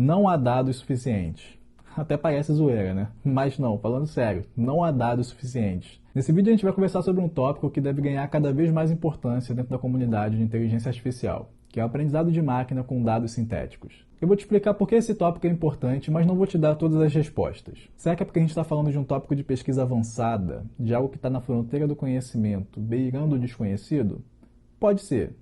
Não há dados suficientes. Até parece zoeira, né? Mas não, falando sério, não há dados suficientes. Nesse vídeo a gente vai conversar sobre um tópico que deve ganhar cada vez mais importância dentro da comunidade de inteligência artificial, que é o aprendizado de máquina com dados sintéticos. Eu vou te explicar por que esse tópico é importante, mas não vou te dar todas as respostas. Será que é porque a gente está falando de um tópico de pesquisa avançada, de algo que está na fronteira do conhecimento, beirando o desconhecido? Pode ser.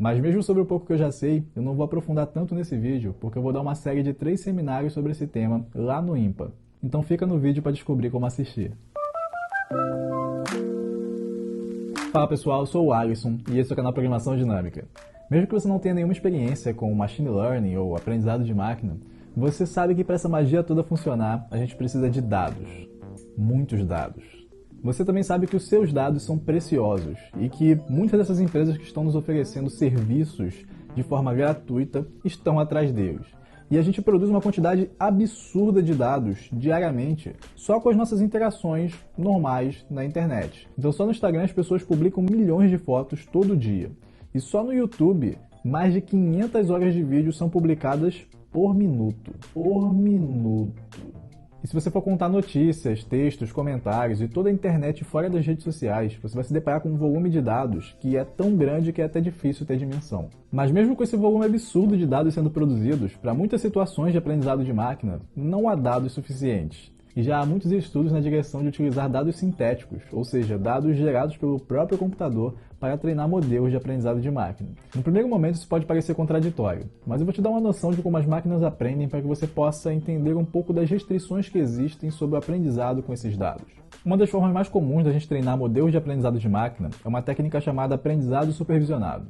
Mas mesmo sobre o pouco que eu já sei, eu não vou aprofundar tanto nesse vídeo, porque eu vou dar uma série de 3 seminários sobre esse tema lá no IMPA. Então fica no vídeo para descobrir como assistir. Fala pessoal, eu sou o Alisson e esse é o canal Programação Dinâmica. Mesmo que você não tenha nenhuma experiência com Machine Learning ou aprendizado de máquina, você sabe que para essa magia toda funcionar, a gente precisa de dados. Muitos dados. Você também sabe que os seus dados são preciosos e que muitas dessas empresas que estão nos oferecendo serviços de forma gratuita estão atrás deles. E a gente produz uma quantidade absurda de dados diariamente só com as nossas interações normais na internet. Então só no Instagram as pessoas publicam milhões de fotos todo dia. E só no YouTube, mais de 500 horas de vídeo são publicadas por minuto. Por minuto. E se você for contar notícias, textos, comentários e toda a internet fora das redes sociais, você vai se deparar com um volume de dados que é tão grande que é até difícil ter dimensão. Mas mesmo com esse volume absurdo de dados sendo produzidos, para muitas situações de aprendizado de máquina, não há dados suficientes. E já há muitos estudos na direção de utilizar dados sintéticos, ou seja, dados gerados pelo próprio computador para treinar modelos de aprendizado de máquina. No primeiro momento isso pode parecer contraditório, mas eu vou te dar uma noção de como as máquinas aprendem para que você possa entender um pouco das restrições que existem sobre o aprendizado com esses dados. Uma das formas mais comuns da gente treinar modelos de aprendizado de máquina é uma técnica chamada aprendizado supervisionado.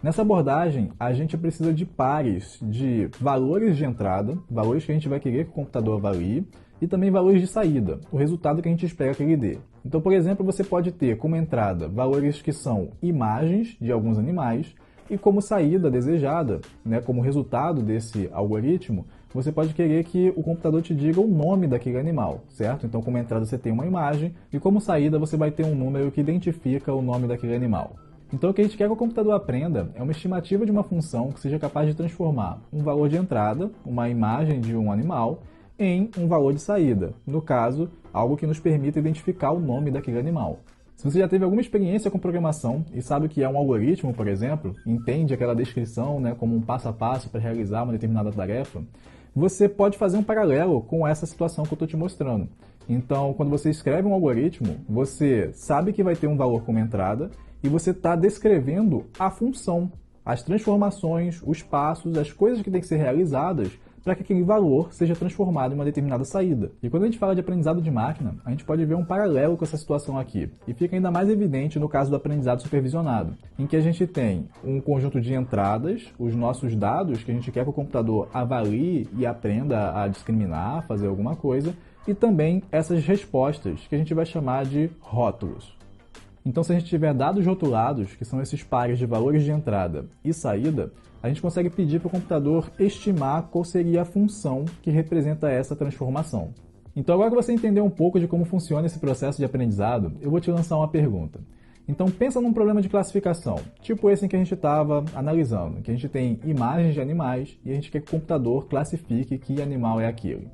Nessa abordagem, a gente precisa de pares de valores de entrada, valores que a gente vai querer que o computador avalie, e também valores de saída, o resultado que a gente espera que ele dê. Então, por exemplo, você pode ter como entrada valores que são imagens de alguns animais, e como saída desejada, como resultado desse algoritmo, você pode querer que o computador te diga o nome daquele animal, certo? Então, como entrada você tem uma imagem, e como saída você vai ter um número que identifica o nome daquele animal. Então o que a gente quer que o computador aprenda é uma estimativa de uma função que seja capaz de transformar um valor de entrada, uma imagem de um animal, em um valor de saída. No caso, algo que nos permita identificar o nome daquele animal. Se você já teve alguma experiência com programação e sabe o que é um algoritmo, por exemplo, entende aquela descrição como um passo a passo para realizar uma determinada tarefa, você pode fazer um paralelo com essa situação que eu estou te mostrando. Então, quando você escreve um algoritmo, você sabe que vai ter um valor como entrada e você está descrevendo a função, as transformações, os passos, as coisas que têm que ser realizadas para que aquele valor seja transformado em uma determinada saída. E quando a gente fala de aprendizado de máquina, a gente pode ver um paralelo com essa situação aqui. E fica ainda mais evidente no caso do aprendizado supervisionado, em que a gente tem um conjunto de entradas, os nossos dados que a gente quer que o computador avalie e aprenda a discriminar, fazer alguma coisa, e também essas respostas que a gente vai chamar de rótulos. Então, se a gente tiver dados rotulados, que são esses pares de valores de entrada e saída, a gente consegue pedir para o computador estimar qual seria a função que representa essa transformação. Então, agora que você entendeu um pouco de como funciona esse processo de aprendizado, eu vou te lançar uma pergunta. Então, pensa num problema de classificação, tipo esse em que a gente estava analisando, que a gente tem imagens de animais e a gente quer que o computador classifique que animal é aquele.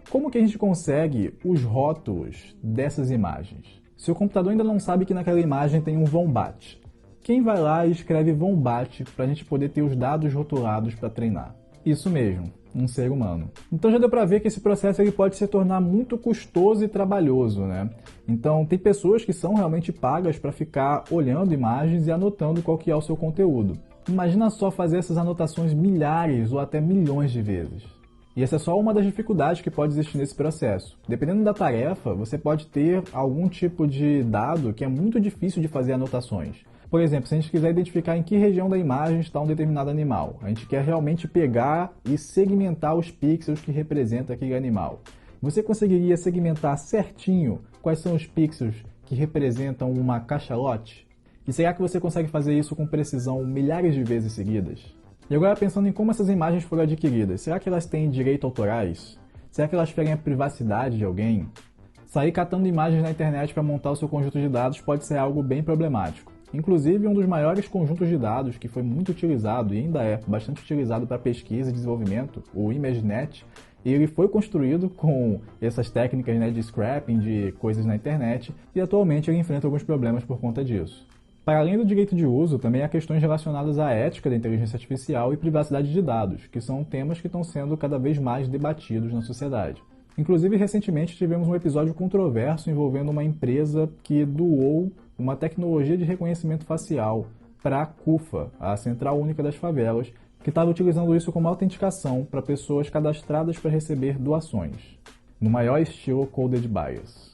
Como que a gente consegue os rótulos dessas imagens? Se o computador ainda não sabe que naquela imagem tem um wombat, quem vai lá e escreve wombat para a gente poder ter os dados rotulados para treinar? Isso mesmo, um ser humano. Então já deu para ver que esse processo ele pode se tornar muito custoso e trabalhoso, né? Então tem pessoas que são realmente pagas para ficar olhando imagens e anotando qual que é o seu conteúdo. Imagina só fazer essas anotações milhares ou até milhões de vezes. E essa é só uma das dificuldades que pode existir nesse processo. Dependendo da tarefa, você pode ter algum tipo de dado que é muito difícil de fazer anotações. Por exemplo, se a gente quiser identificar em que região da imagem está um determinado animal, a gente quer realmente pegar e segmentar os pixels que representam aquele animal. Você conseguiria segmentar certinho quais são os pixels que representam uma cachalote? E será que você consegue fazer isso com precisão milhares de vezes seguidas? E agora pensando em como essas imagens foram adquiridas, será que elas têm direitos autorais? Será que elas ferem a privacidade de alguém? Sair catando imagens na internet para montar o seu conjunto de dados pode ser algo bem problemático. Inclusive, um dos maiores conjuntos de dados que foi muito utilizado e ainda é bastante utilizado para pesquisa e desenvolvimento, o ImageNet, ele foi construído com essas técnicas, né, de scrapping de coisas na internet e atualmente ele enfrenta alguns problemas por conta disso. Para além do direito de uso, também há questões relacionadas à ética da inteligência artificial e privacidade de dados, que são temas que estão sendo cada vez mais debatidos na sociedade. Inclusive, recentemente tivemos um episódio controverso envolvendo uma empresa que doou uma tecnologia de reconhecimento facial para a CUFA, a Central Única das Favelas, que estava utilizando isso como autenticação para pessoas cadastradas para receber doações, no maior estilo Coded Bias.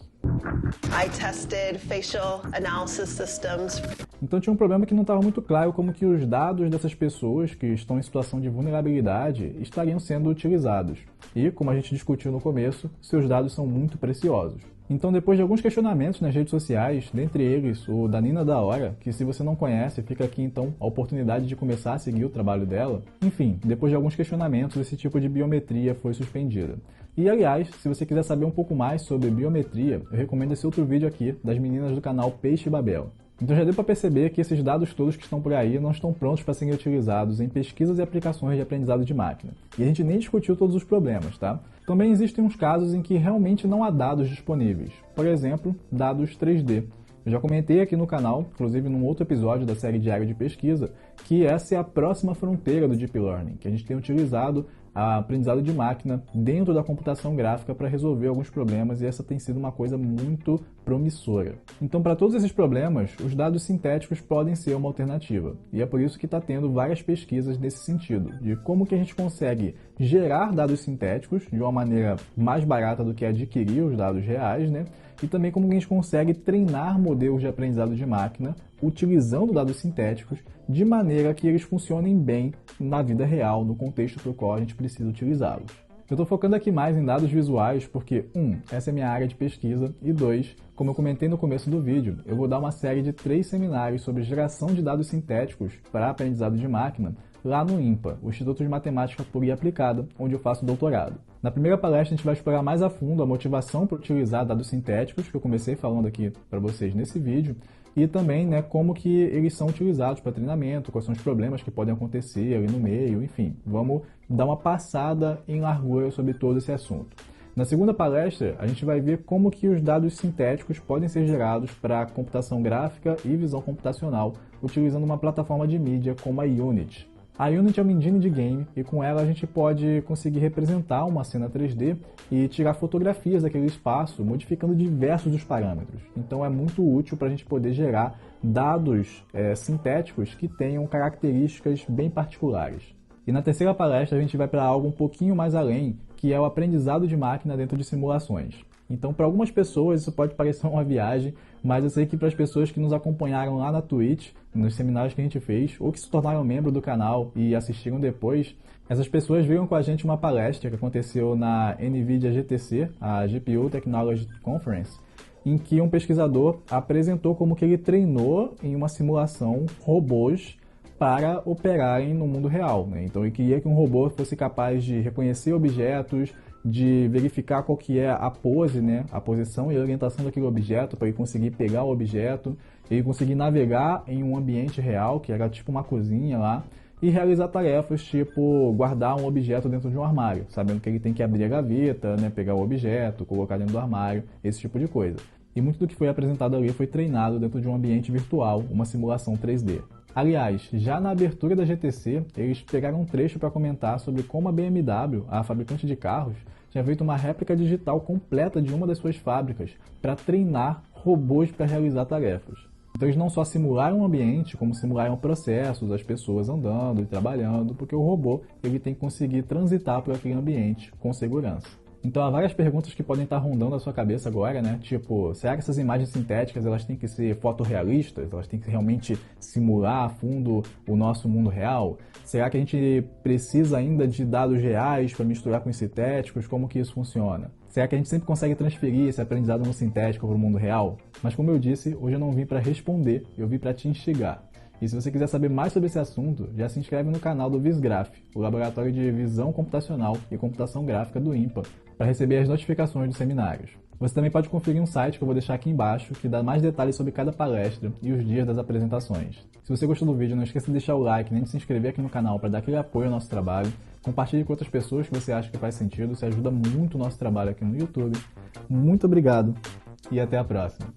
I tested facial analysis systems. Então tinha um problema que não estava muito claro como que os dados dessas pessoas que estão em situação de vulnerabilidade estariam sendo utilizados. E, como a gente discutiu no começo, seus dados são muito preciosos. Então, depois de alguns questionamentos nas redes sociais, dentre eles o da Nina da Hora, que se você não conhece, fica aqui então a oportunidade de começar a seguir o trabalho dela. Enfim, depois de alguns questionamentos, esse tipo de biometria foi suspendida. E, aliás, se você quiser saber um pouco mais sobre biometria, eu recomendo esse outro vídeo aqui das meninas do canal Peixe Babel. Então já deu para perceber que esses dados todos que estão por aí não estão prontos para serem utilizados em pesquisas e aplicações de aprendizado de máquina. E a gente nem discutiu todos os problemas, tá? Também existem uns casos em que realmente não há dados disponíveis. Por exemplo, dados 3D. Eu já comentei aqui no canal, inclusive num outro episódio da série Diário de Pesquisa, que essa é a próxima fronteira do Deep Learning, que a gente tem utilizado a aprendizado de máquina dentro da computação gráfica para resolver alguns problemas e essa tem sido uma coisa muito promissora. Então, para todos esses problemas, os dados sintéticos podem ser uma alternativa. E é por isso que está tendo várias pesquisas nesse sentido, de como que a gente consegue gerar dados sintéticos de uma maneira mais barata do que adquirir os dados reais, né? E também como que a gente consegue treinar modelos de aprendizado de máquina utilizando dados sintéticos de maneira que eles funcionem bem na vida real, no contexto para o qual a gente precisa utilizá-los. Eu estou focando aqui mais em dados visuais porque, 1. Essa é a minha área de pesquisa e 2. Como eu comentei no começo do vídeo, eu vou dar uma série de 3 seminários sobre geração de dados sintéticos para aprendizado de máquina lá no IMPA, o Instituto de Matemática Pura e Aplicada, onde eu faço doutorado. Na primeira palestra a gente vai explorar mais a fundo a motivação para utilizar dados sintéticos, que eu comecei falando aqui para vocês nesse vídeo, e também, né, como que eles são utilizados para treinamento, quais são os problemas que podem acontecer ali no meio, enfim. Vamos dar uma passada em largura sobre todo esse assunto. Na segunda palestra, a gente vai ver como que os dados sintéticos podem ser gerados para computação gráfica e visão computacional, utilizando uma plataforma de mídia como a Unity. A Unity é uma engine de game e com ela a gente pode conseguir representar uma cena 3D e tirar fotografias daquele espaço, modificando diversos dos parâmetros. Então é muito útil para a gente poder gerar dados sintéticos que tenham características bem particulares. E na terceira palestra a gente vai para algo um pouquinho mais além, que é o aprendizado de máquina dentro de simulações. Então, para algumas pessoas isso pode parecer uma viagem, mas eu sei que para as pessoas que nos acompanharam lá na Twitch, nos seminários que a gente fez, ou que se tornaram membro do canal e assistiram depois, essas pessoas viram com a gente uma palestra que aconteceu na NVIDIA GTC, a GPU Technology Conference, em que um pesquisador apresentou como que ele treinou em uma simulação robôs para operarem no mundo real, né? Então ele queria que um robô fosse capaz de reconhecer objetos, de verificar qual que é a pose, né? A posição e a orientação daquele objeto para ele conseguir pegar o objeto, ele conseguir navegar em um ambiente real, que era tipo uma cozinha lá, e realizar tarefas tipo guardar um objeto dentro de um armário, sabendo que ele tem que abrir a gaveta, né? Pegar o objeto, colocar dentro do armário, esse tipo de coisa. E muito do que foi apresentado ali foi treinado dentro de um ambiente virtual, uma simulação 3D. Aliás, já na abertura da GTC, eles pegaram um trecho para comentar sobre como a BMW, a fabricante de carros, tinha feito uma réplica digital completa de uma das suas fábricas para treinar robôs para realizar tarefas. Então eles não só simularam o ambiente, como simularam processos, as pessoas andando e trabalhando, porque o robô ele tem que conseguir transitar por aquele ambiente com segurança. Então há várias perguntas que podem estar rondando a sua cabeça agora, né? Tipo, será que essas imagens sintéticas elas têm que ser fotorrealistas? Elas têm que realmente simular a fundo o nosso mundo real? Será que a gente precisa ainda de dados reais para misturar com os sintéticos? Como que isso funciona? Será que a gente sempre consegue transferir esse aprendizado no sintético para o mundo real? Mas como eu disse, hoje eu não vim para responder, eu vim para te instigar. E se você quiser saber mais sobre esse assunto, já se inscreve no canal do VisGraph, o Laboratório de Visão Computacional e Computação Gráfica do IMPA, para receber as notificações dos seminários. Você também pode conferir um site que eu vou deixar aqui embaixo, que dá mais detalhes sobre cada palestra e os dias das apresentações. Se você gostou do vídeo, não esqueça de deixar o like, nem de se inscrever aqui no canal para dar aquele apoio ao nosso trabalho. Compartilhe com outras pessoas que você acha que faz sentido, isso ajuda muito o nosso trabalho aqui no YouTube. Muito obrigado e até a próxima.